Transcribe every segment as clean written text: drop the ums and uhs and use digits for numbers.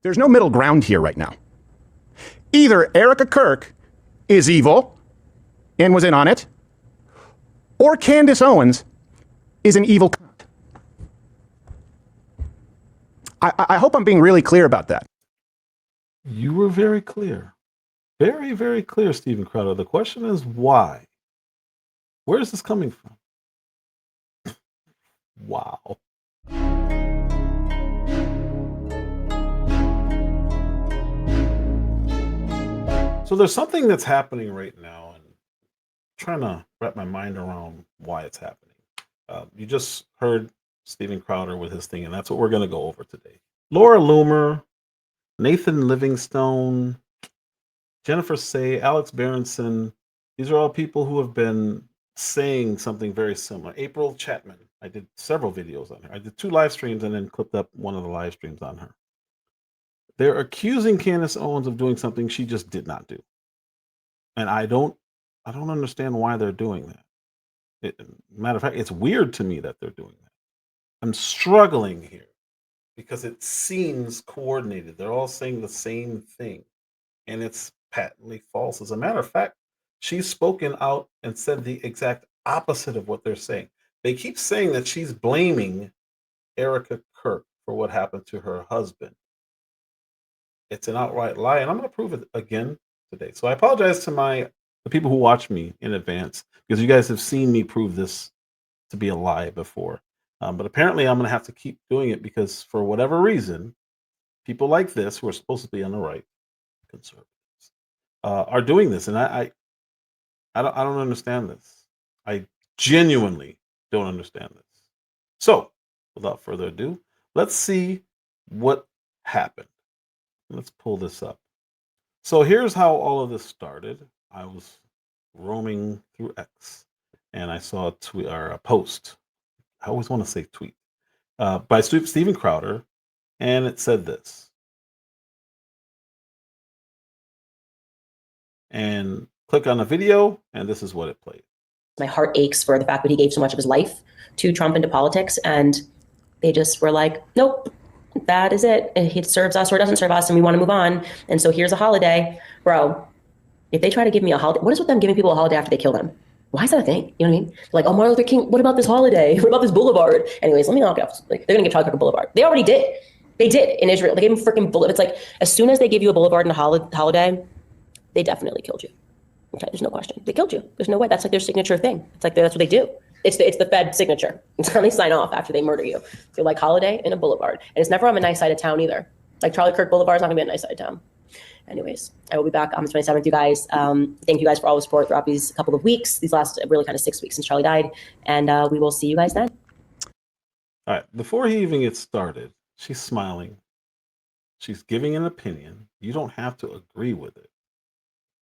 There's no middle ground here right now. Either Erica Kirk is evil and was in on it, or Candace Owens is an evil cunt. I hope I'm being really clear about that. You were very clear. Very, very clear, Stephen Crowder. The question is why? Where is this coming from? Wow. So there's something that's happening right now, and I'm trying to wrap my mind around why it's happening. You just heard Stephen Crowder with his thing, and that's what we're going to go over today. Laura Loomer, Nathan Livingstone, Jennifer Say, Alex Berenson. These are all people who have been saying something very similar. April Chapman. I did several videos on her. I did 2 live streams and then clipped up one of the live streams on her. They're accusing Candace Owens of doing something she just did not do. And I don't understand why they're doing that. Matter of fact, it's weird to me that they're doing that. I'm struggling here because it seems coordinated. They're all saying the same thing, and it's patently false. As a matter of fact, she's spoken out and said the exact opposite of what they're saying. They keep saying that she's blaming Erica Kirk for what happened to her husband. It's an outright lie, and I'm going to prove it again today. So I apologize to the people who watch me in advance, because you guys have seen me prove this to be a lie before. But apparently I'm going to have to keep doing it because for whatever reason, people like this, who are supposed to be on the right, conservatives, are doing this. And I don't understand this. I genuinely don't understand this. So without further ado, let's see what happened. Let's pull this up. So here's how all of this started. I was roaming through X and I saw a tweet or a post. I always want to say tweet by Stephen Crowder, and it said this. And click on the video, and this is what it played. My heart aches for the fact that he gave so much of his life to Trump and to politics, and they just were like, nope, that is it. It serves us or it doesn't serve us, and we want to move on. And so here's a holiday. Bro, if they try to give me a holiday, what is with them giving people a holiday after they kill them? Why is that a thing? You know what I mean? Like, oh, Martin Luther King, what about this holiday? What about this boulevard? Anyways, let me knock it off. Like, they're going to give Charlie Kirk a boulevard. They already did. They did in Israel. They gave him freaking boulevard. It's like, as soon as they give you a boulevard and a holiday, they definitely killed you. Okay, there's no question. They killed you. There's no way. That's like their signature thing. It's like, that's what they do. It's the Fed signature. It's how they sign off after they murder you. So like holiday and a boulevard. And it's never on a nice side of town either. Like Charlie Kirk Boulevard is not going to be a nice side of town. Anyways, I will be back on the 27th, you guys. Thank you guys for all the support throughout these couple of weeks, these last really kind of 6 weeks since Charlie died. And we will see you guys then. All right. Before he even gets started, she's smiling. She's giving an opinion. You don't have to agree with it.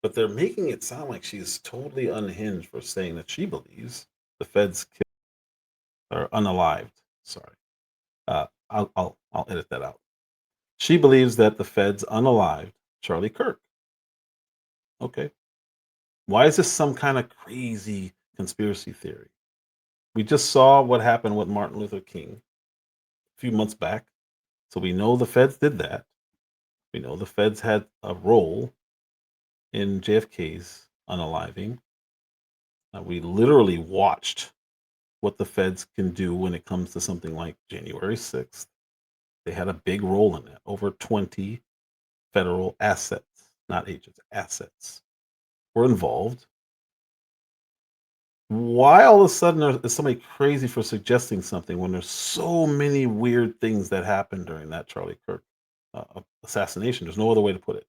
But they're making it sound like she's totally unhinged for saying that she believes the feds killed or unalived. Sorry. I'll edit that out. She believes that the feds unalived Charlie Kirk. Okay. Why is this some kind of crazy conspiracy theory? We just saw what happened with Martin Luther King a few months back. So we know the feds did that. We know the feds had a role in JFK's unaliving. We literally watched what the feds can do when it comes to something like January 6th. They had a big role in that. Over 20 federal assets, not agents, assets were involved. Why all of a sudden is somebody crazy for suggesting something when there's so many weird things that happened during that Charlie Kirk assassination? There's no other way to put it.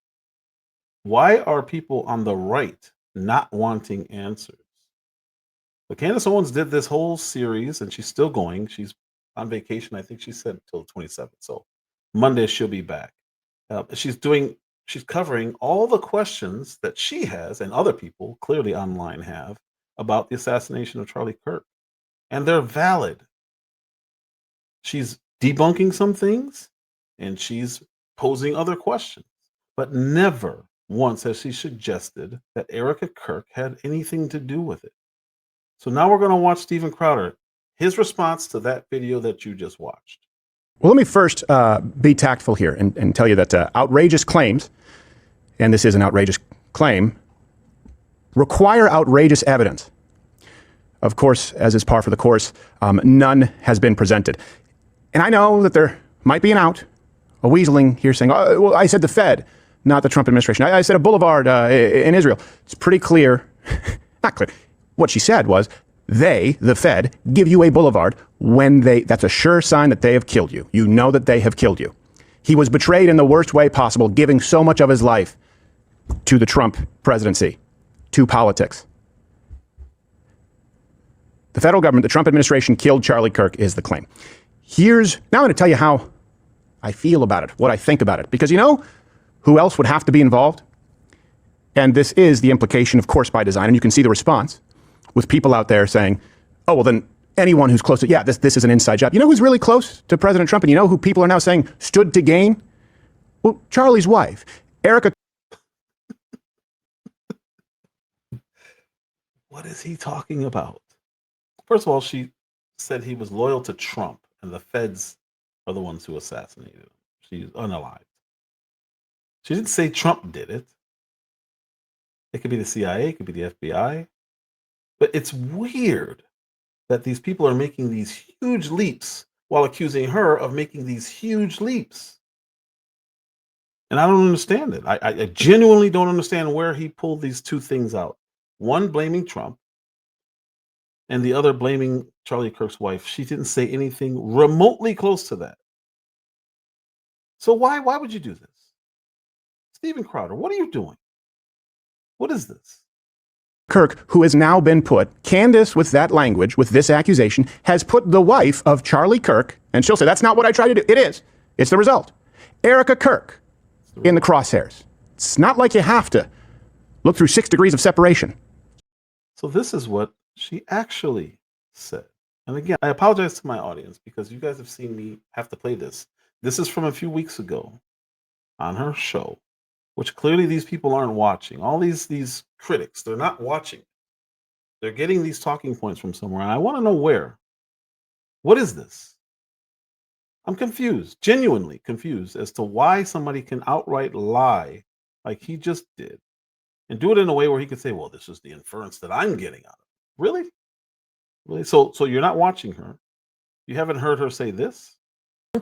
Why are people on the right not wanting answers? So Candace Owens did this whole series, and she's still going. She's on vacation, I think she said, until the 27th. So Monday she'll be back. She's covering all the questions that she has and other people clearly online have about the assassination of Charlie Kirk. And they're valid. She's debunking some things and she's posing other questions, but never once has she suggested that Erica Kirk had anything to do with it. So now we're going to watch Stephen Crowder, his response to that video that you just watched. Well, let me first be tactful here and tell you that outrageous claims, and this is an outrageous claim, require outrageous evidence. Of course, as is par for the course, none has been presented. And I know that there might be an out, a weaseling here saying, oh, well, I said the Fed, not the Trump administration. I said a boulevard in Israel. It's pretty clear, not clear. What she said was, they, the Fed, give you a boulevard when that's a sure sign that they have killed you. You know that they have killed you. He was betrayed in the worst way possible, giving so much of his life to the Trump presidency, to politics. The federal government, the Trump administration killed Charlie Kirk is the claim. Now I'm going to tell you how I feel about it, what I think about it. Because you know who else would have to be involved? And this is the implication, of course, by design. And you can see the response with people out there saying, oh, well, then anyone who's close to, yeah, this is an inside job. You know who's really close to President Trump? And you know who people are now saying stood to gain? Well, Charlie's wife, Erica. What is he talking about? First of all, she said he was loyal to Trump and the feds are the ones who assassinated him. She's unalived. She didn't say Trump did it. It could be the CIA, it could be the FBI. But it's weird that these people are making these huge leaps while accusing her of making these huge leaps. And I don't understand it. I genuinely don't understand where he pulled these two things out. One blaming Trump and the other blaming Charlie Kirk's wife. She didn't say anything remotely close to that. So why would you do this? Steven Crowder, what are you doing? What is this? Kirk, who has now been put, Candace, with that language, with this accusation, has put the wife of Charlie Kirk, and she'll say, that's not what I tried to do. It is. It's the result. Erica Kirk in the crosshairs. It's not like you have to look through 6 degrees of separation. So this is what she actually said. And again, I apologize to my audience because you guys have seen me have to play this. This is from a few weeks ago on her show, which clearly these people aren't watching. All these critics, they're not watching. They're getting these talking points from somewhere. And I want to know where. What is this? I'm confused, genuinely confused as to why somebody can outright lie like he just did and do it in a way where he could say, well, this is the inference that I'm getting out of it. Really? Really? So you're not watching her. You haven't heard her say this?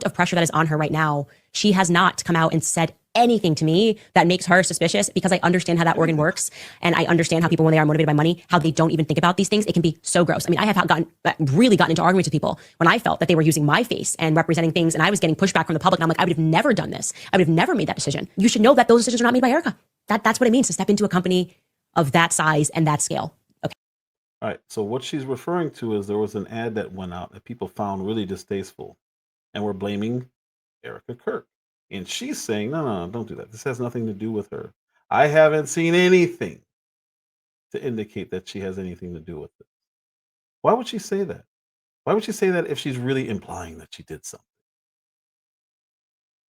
Of pressure that is on her right now, she has not come out and said anything to me that makes her suspicious, because I understand how that organ works, and I understand how people, when they are motivated by money, how they don't even think about these things. It can be so gross. I mean, I have really gotten into arguments with people when I felt that they were using my face and representing things, and I was getting pushback from the public, and I'm like, I would have never done this. I would have never made that decision. You should know that those decisions are not made by Erica. That's what it means to step into a company of that size and that scale. Okay. All right. So what she's referring to is there was an ad that went out that people found really distasteful, and were blaming Erica Kirk. And she's saying, no, don't do that. This has nothing to do with her. I haven't seen anything to indicate that she has anything to do with it. Why would she say that? Why would she say that if she's really implying that she did something?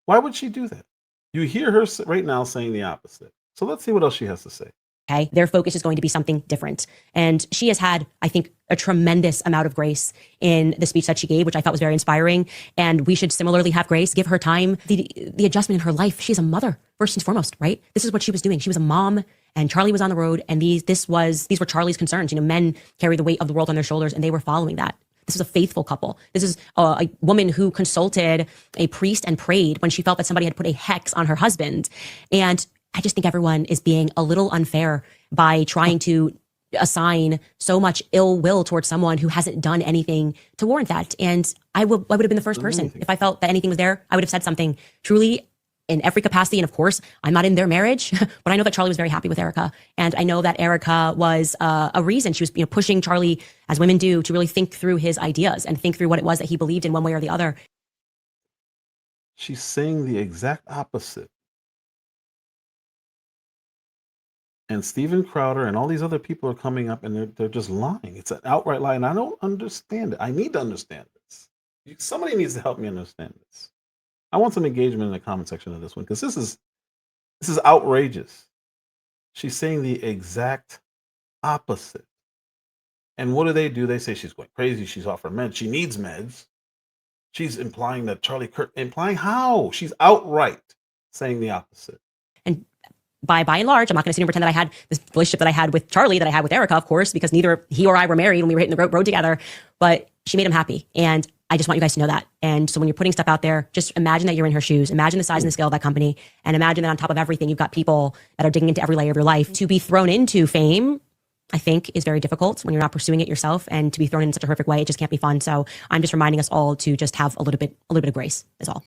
Why would she do that? You hear her right now saying the opposite. So let's see what else she has to say. Okay. Their focus is going to be something different. And she has had, I think, a tremendous amount of grace in the speech that she gave, which I thought was very inspiring. And we should similarly have grace, give her time, the adjustment in her life. She's a mother, first and foremost, right? This is what she was doing. She was a mom, and Charlie was on the road, and these were Charlie's concerns. You know, men carry the weight of the world on their shoulders, and they were following that. This is a faithful couple. This is a woman who consulted a priest and prayed when she felt that somebody had put a hex on her husband. And I just think everyone is being a little unfair by trying to assign so much ill will towards someone who hasn't done anything to warrant that. And I would have been the first person. If I felt that anything was there, I would have said something truly in every capacity. And of course, I'm not in their marriage, but I know that Charlie was very happy with Erica. And I know that Erica was a reason. She was pushing Charlie, as women do, to really think through his ideas and think through what it was that he believed in one way or the other. She's saying the exact opposite. And Steven Crowder and all these other people are coming up and they're just lying. It's an outright lie, and I don't understand it. I need to understand this. Somebody needs to help me understand this. I want some engagement in the comment section of this one, because this is outrageous. She's saying the exact opposite. And what do? They say she's going crazy. She's off her meds. She needs meds. She's implying that Charlie Kirk, implying how? She's outright saying the opposite. And by and large, I'm not going to sit here and pretend that I had this relationship that I had with Charlie, that I had with Erica, of course, because neither he or I were married when we were hitting the road together. But she made him happy. And I just want you guys to know that. And so when you're putting stuff out there, just imagine that you're in her shoes. Imagine the size and the scale of that company. And imagine that on top of everything, you've got people that are digging into every layer of your life. To be thrown into fame, I think, is very difficult when you're not pursuing it yourself, and to be thrown in such a horrific way, it just can't be fun. So I'm just reminding us all to just have a little bit of grace is all.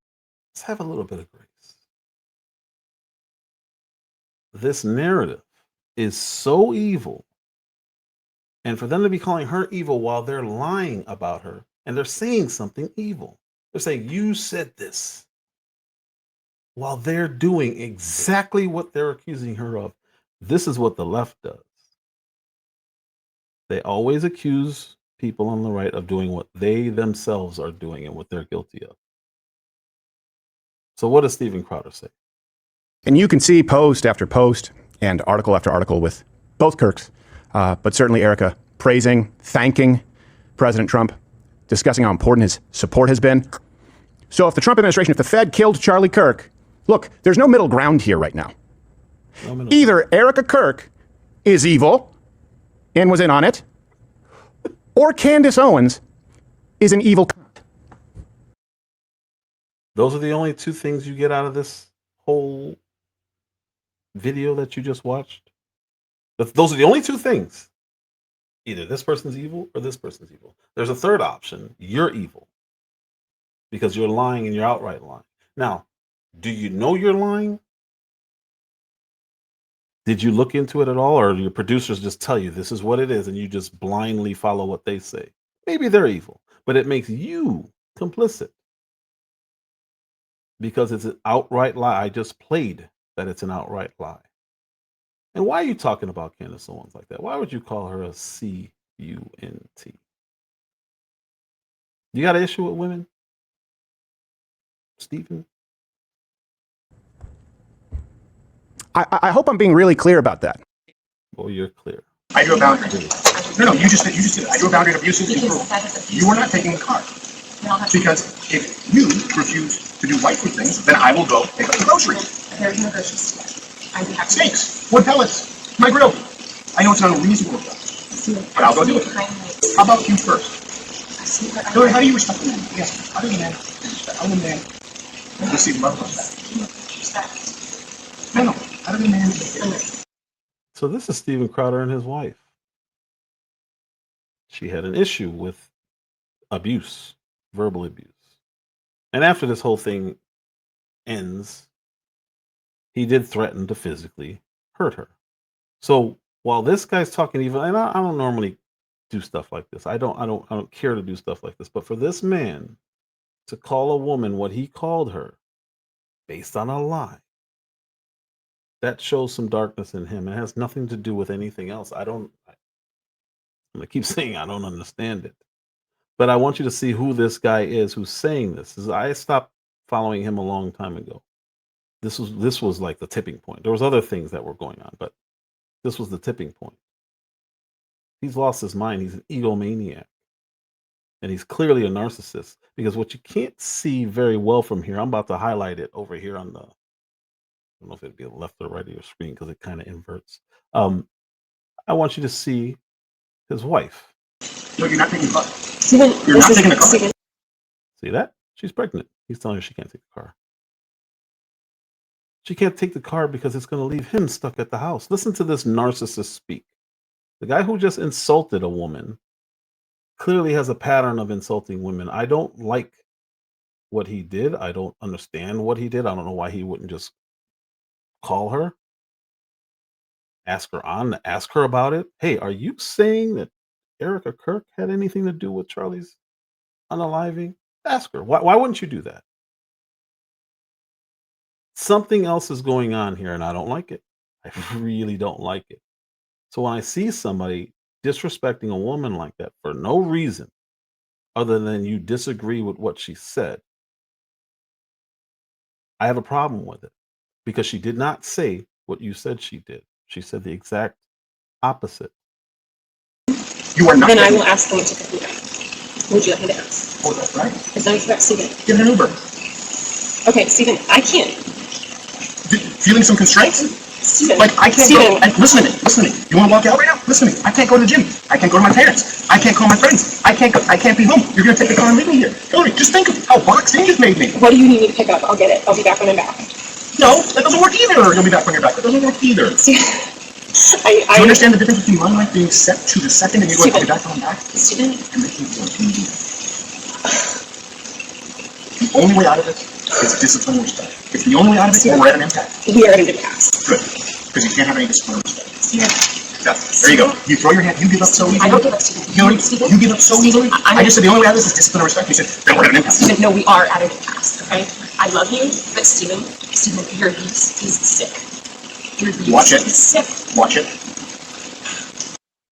Let's have a little bit of grace. This narrative is so evil. And for them to be calling her evil while they're lying about her and they're saying something evil. They're saying, you said this, while they're doing exactly what they're accusing her of. This is what the left does. They always accuse people on the right of doing what they themselves are doing and what they're guilty of. So what does Steven Crowder say? And you can see post after post and article after article with both Kirks, but certainly Erica praising, thanking President Trump, discussing how important his support has been. So if the Trump administration, if the Fed killed Charlie Kirk, look, there's no middle ground here right now. Either Erica Kirk is evil and was in on it, or Candace Owens is an evil cunt. Those are the only two things you get out of this whole video that you just watched. Those are the only two things. Either this person's evil or this person's evil. There's a third option. You're evil because you're lying and you're outright lying. Now, do you know you're lying? Did you look into it at all, or your producers just tell you this is what it is and you just blindly follow what they say? Maybe they're evil, but it makes you complicit because it's an outright lie. I just played that it's an outright lie. And why are you talking about Candace Owens like that? Why would you call her a C-U-N-T? You got an issue with women, Stephen? I hope I'm being really clear about that. Well, you're clear. I drew a boundary. No, you just did it. I drew a boundary of abusive. You were not taking the card. Because if you refuse to do wifely things, then I will go pick up the groceries. There's no groceries. I have Steaks, wood pellets, my grill. I know it's not a reasonable request, but I'll go do it. How about you first? Hillary, how do you respect a man? Yes, how do you man respect a man? Receive love respect. No, how do you man respect? So this is Steven Crowder and his wife. She had an issue with abuse, verbal abuse. And after this whole thing ends, he did threaten to physically hurt her. So while this guy's talking evil, and I don't normally do stuff like this. I don't care to do stuff like this. But for this man to call a woman what he called her based on a lie, that shows some darkness in him. It has nothing to do with anything else. I'm going to keep saying I don't understand it. But I want you to see who this guy is who's saying this. I stopped following him a long time ago. This was like the tipping point. There was other things that were going on, but this was the tipping point. He's lost his mind. He's an egomaniac. And he's clearly a narcissist, because what you can't see very well from here, I'm about to highlight it over here on the, I don't know if it'd be the left or right of your screen because it kind of inverts. I want you to see his wife. No, you're not taking the car. You're not taking the car. See that? She's pregnant. He's telling her she can't take the car. She can't take the car because it's going to leave him stuck at the house. Listen to this narcissist speak. The guy who just insulted a woman clearly has a pattern of insulting women. I don't like what he did. I don't understand what he did. I don't know why he wouldn't just call her, ask her about it. Hey, are you saying that Erica Kirk had anything to do with Charlie's unaliving? Ask her. Why wouldn't you do that? Something else is going on here, and I don't like it. I really don't like it. So when I see somebody disrespecting a woman like that for no reason other than you disagree with what she said, I have a problem with it, because she did not say what you said she did. She said the exact opposite. You are not. Then I will ask them to pick me up. Would you like me to ask? Oh, that's right. Is that correct, Stephen? Give it an Uber. Okay, Stephen, I can't. Feeling some constraints? Stephen. Like, I can't Stephen. go. Listen to me. Listen to me. You want to walk out right now? Listen to me. I can't go to the gym. I can't go to my parents. I can't call my friends. I can't be home. You're going to take the car and leave me here. Hillary, just think of how boxed in you've made me. What do you need me to pick up? I'll get it. I'll be back when I'm back. No, that doesn't work either. You'll be back when you're back. That doesn't work either. Do I you understand the difference between my life being set to the second and you're going to be back when I'm back? Stephen. And making it work. The only way out of it is discipline and respect. If the only way out of it, we're at an impasse. We are at an impasse. Good. Because you can't have any discipline and respect. Stephen. Yeah, there you go. You throw your hand, you give up so easily. I don't give up, Stephen. Stephen, you give up so easily. I just said the only way out of this is discipline and respect. You said, then we're at an impasse. Stephen, no, we are at an impasse, okay? I love you, but Stephen, your abuse is sick. Your abuse Watch it. is sick. Watch it.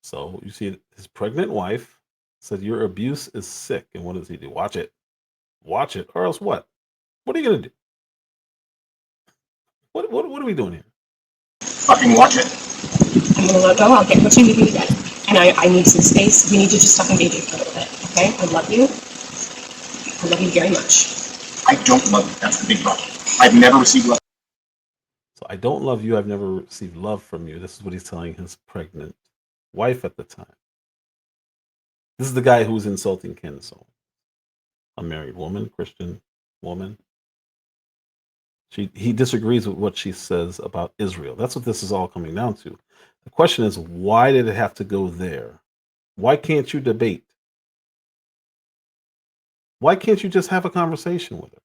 So you see, his pregnant wife said, "Your abuse is sick." And what does he do? Watch it. Watch it, or else what? What are you gonna do? What are we doing here? Fucking watch it. I'm gonna let go. I'll get what you need me to get. And I need some space. We need to just stop engaging for a little bit, okay? I love you. I love you very much. I don't love you. That's the big problem. I've never received love. So I don't love you. I've never received love from you. This is what he's telling his pregnant wife at the time. This is the guy who's insulting Candace Owens, a married woman, Christian woman. He disagrees with what she says about Israel. That's what this is all coming down to. The question is, why did it have to go there? Why can't you debate? Why can't you just have a conversation with her?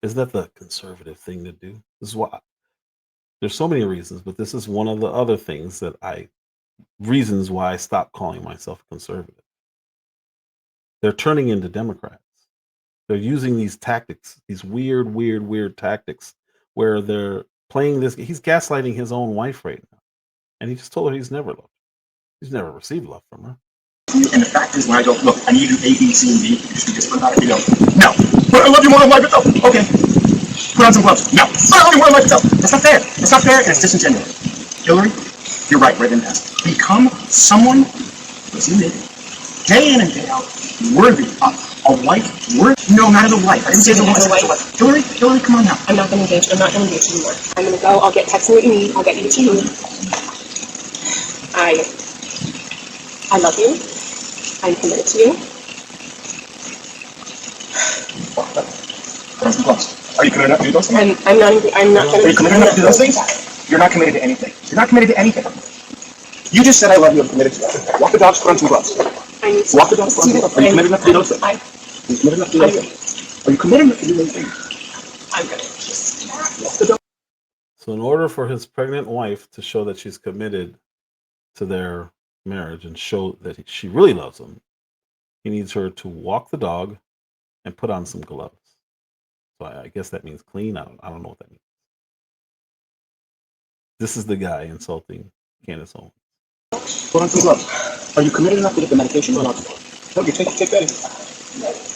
Is that the conservative thing to do? This is why. There's so many reasons, but this is one of the other things reasons why I stopped calling myself conservative. They're turning into Democrats. They're using these tactics, these weird tactics where they're playing this. He's gaslighting his own wife right now. And he just told her he's never loved her. He's never received love from her. And the fact is, when I go, look, I need you to do A, B, C, and D. You just be disciplined about it. You go, no. But I love you more than life itself. Okay. Put on some gloves. No. I love you more than life itself. That's not fair. That's not fair, and it's disingenuous. Hillary, you're right. We're at an impasse. Become someone who's in it, day in and day out, worthy of a wife. No, not as a wife. I didn't say as a wife. Hillary, come on now. I'm not gonna engage. I'm not gonna engage anymore. I'm gonna go. I'll text me what you need. I'll get you what you need. I love you. I'm committed to you. Put on some gloves. Are you committed enough to do those things? I'm not gonna. Are you committed enough to do those things? You're not committed to anything. You're not committed to anything. You just said I love you. I'm committed to it. Walk the dogs. Put on some gloves. Walk the dogs. Put on some gloves. Are you committed enough to do those things? Are you committed enough to do those things? Are you committed enough to do those things? I'm gonna just Walk the dogs. So in order for his pregnant wife to show that she's committed to their marriage and show that she really loves him, he needs her to walk the dog and put on some gloves. So I guess that means clean. I don't know what that means. This is the guy insulting Candace Owens. Put on some gloves. Are you committed enough to get the medication? No, you take that.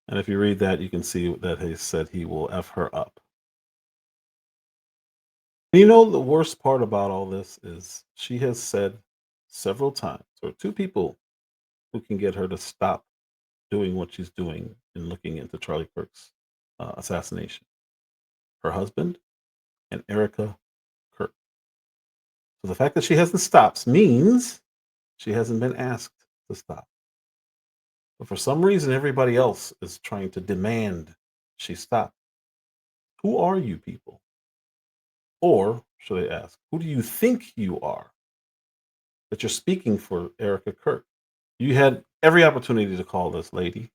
And if you read that, you can see that he said he will F her up. And you know, the worst part about all this is she has said several times, or two people who can get her to stop doing what she's doing and looking into Charlie Kirk's assassination. Her husband and Erica Kirk. So the fact that she hasn't stopped means she hasn't been asked to stop. But for some reason, everybody else is trying to demand she stop. Who are you people? Or should I ask, who do you think you are that you're speaking for Erica Kirk? You had every opportunity to call this lady.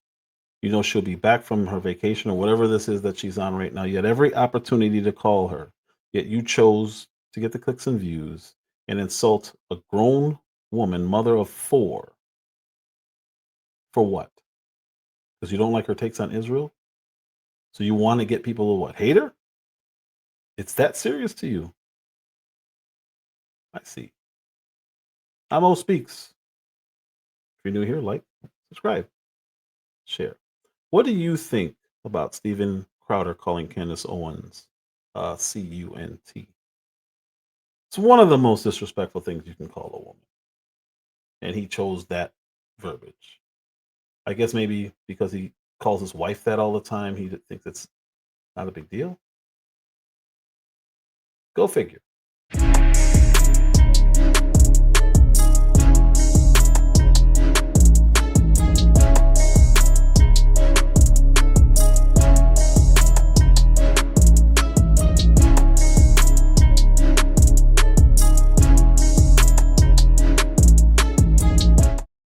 You know she'll be back from her vacation or whatever this is that she's on right now. You had every opportunity to call her, yet you chose to get the clicks and views and insult a grown woman, mother of 4. For what? Because you don't like her takes on Israel? So you want to get people to what? Hate her? It's that serious to you? I see. I'm O Speaks. If you're new here, like, subscribe, share. What do you think about Steven Crowder calling Candace Owens C-U-N-T? It's one of the most disrespectful things you can call a woman. And he chose that verbiage. I guess maybe because he calls his wife that all the time, he thinks it's not a big deal. Go figure.